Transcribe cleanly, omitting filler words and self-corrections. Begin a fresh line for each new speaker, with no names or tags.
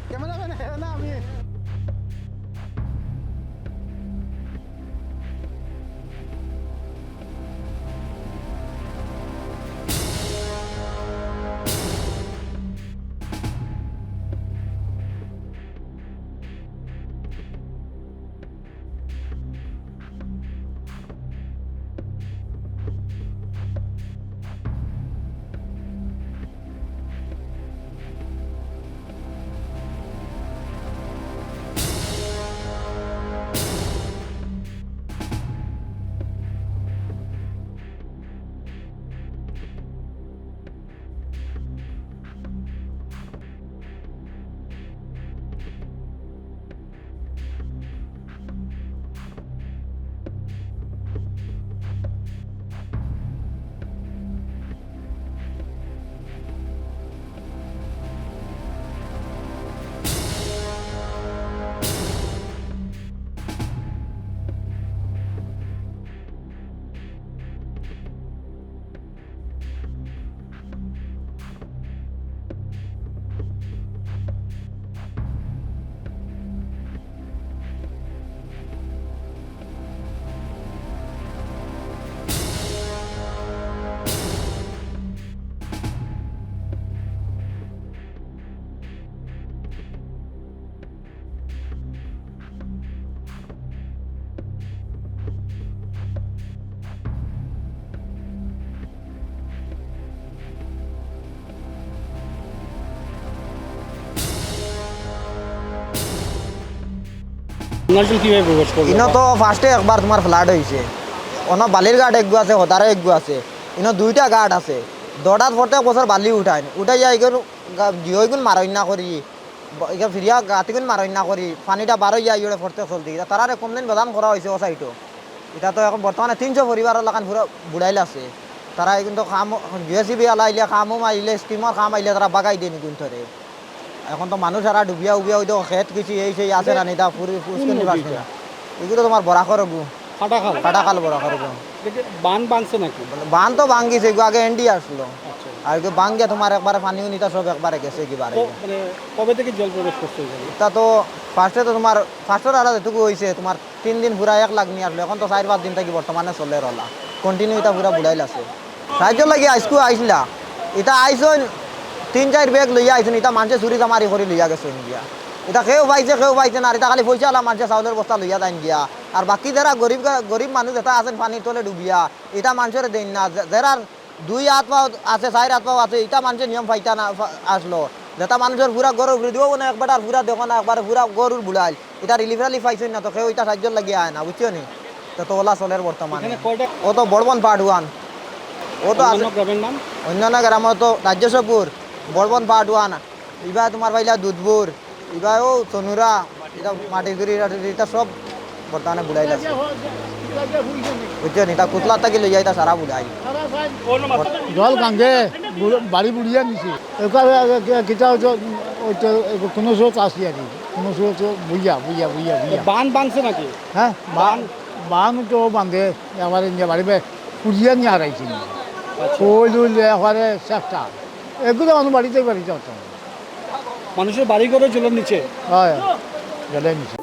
Cameraman হ্যাঁ না আমি
নলটি কিভাবে প্রবেশ করবে?
ইনো তো ফার্স্টে একবার তোমার ফ্লাড হয়েছে, অন্য বালির গার্ড একগু আছে, হতারে একগু আছে, ইনো দুইটা গার্ড আছে। দৌড়াত প্রত্যেক বছর বালি উঠাই যায় জিওগুন মারণ্যা করি ফিরিয়া গাতিগুন মারণ্যা করি পানিটা বার হয়ে যায় ইয়ে প্রত্যেক চলতি তারা কমপ্লেন প্রদান করা হয়েছে ও সাইডও। এটা তো এখন বর্তমানে 300 পরিবারের লাগান পুরো বুড়াইল আছে। তারা কিন্তু খাম জিএসিবি আলাইলে খামও মারিলে স্টিমার খাম আইলে তারা বাগাই দিয়ে নিগুন ধরে। এখন তো মানুষ আর ডুবিয়া উবিয়া হইতো খেত কিছু এই সেই আছে না এটা পুরস্কার পারছে না। এগুলো তোমার বরাকর গু কাটাখাল বরাকর গু
বান বাংছে নাকি?
বান তো ভাঙ্গিছে এগুলো আগে এন্ডি আসলো আর এগুলো ভাঙ্গিয়া তোমার একবারে পানিও নিতা সব একবারে গেছে কিবারে।
মানে কবে থেকে জল প্রবেশ করছে এখানে?
এটা তো ফার্স্টে তো তোমার ফার্স্টের আলাদা যেটুকু হয়েছে তোমার 3 দিন পুরা 1 লাখ নিয়ে আসলো। এখন তো 4-5 দিন থেকে বর্তমানে চলে রলা কন্টিনিউ এটা পুরা বুড়াইল আছে। সাহায্য লাগি আইসকু আইসলা এটা আইসন 3-4 ব্যাগ লইয়া আইসন। এটা মানুষে চুরি চামারি করে লইয়া গেছে গিয়া। এটা কেউ পাইছে না। এটা খালি পয়সা আলা মানুষে চাউলের বস্তা লইয়া দেন গিয়া। আর বাকি যারা গরিব মানুষ যেটা আছেন পানির তলে ডুবিয়া এটা মানুষের দেন না। যারা 2 হাত পাও আছে 4 হাত পাও আছে এটা মানুষের নিয়ম পাইতা না আসলো। যেটা মানুষের পুরা গরুর ঘুরে দিব না একবার আর পুরা দেখো না একবার পুরা গরুর বুড়াইল এটা রিলিফালি পাইছেন না। তো কেউ এটা সাহায্য লাগিয়ে আয় না বুঝছো নি। তো ওলা চলের বর্তমানে ও তো বড়বন পার্ট 1 ও তো আছে। অন্যান্য গ্রাম তো রাজ্যসপুর বড়বন পার্ট 1 এবার তোমার পাইলা দুধপুর এবার ও চনুরা এটা মাটিগুড়ি এটা সব বর্তমানে বুড়াই আছে বুঝছো নি। তা কুতলা থাকি লই যায় তা সারা বুড়াই
জল কান্দে বাড়ি বুড়িয়া নিছে কিতা কোনো স্রোত আসি আর কোনো স্রোত বুঝিয়া
বান বাংছে নাকি?
হ্যাঁ বান তো বাঁধে আমার বাড়ি পুড়িয়া নিয়ে হারাইছি ওই এবারে চেষ্টা এগুলো মানুষ বাড়িতে হতো
মানুষের বাড়ি ঘরে জলের নিচে
হয় জলের নিচে।